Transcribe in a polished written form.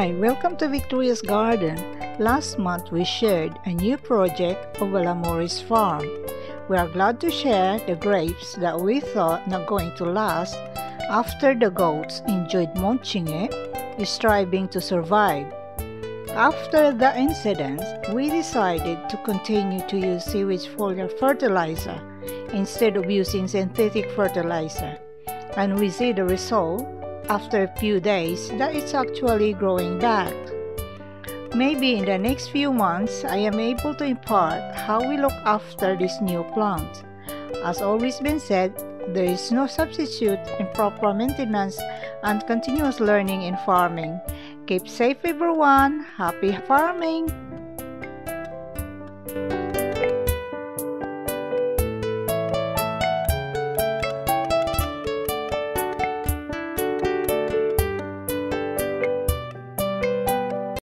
Hi, welcome to Victoria's Garden. Last month we shared a new project of Alamoris farm. We are glad to share the grapes that we thought not going to last after the goats enjoyed munching it, striving to survive. After the incident, we decided to continue to use sewage foliar fertilizer instead of using synthetic fertilizer, and we see the result after a few days that it's actually growing back. Maybe in the next few months, I am able to impart how we look after this new plant. As always been said, there is no substitute in proper maintenance and continuous learning in farming. Keep safe everyone. Happy farming!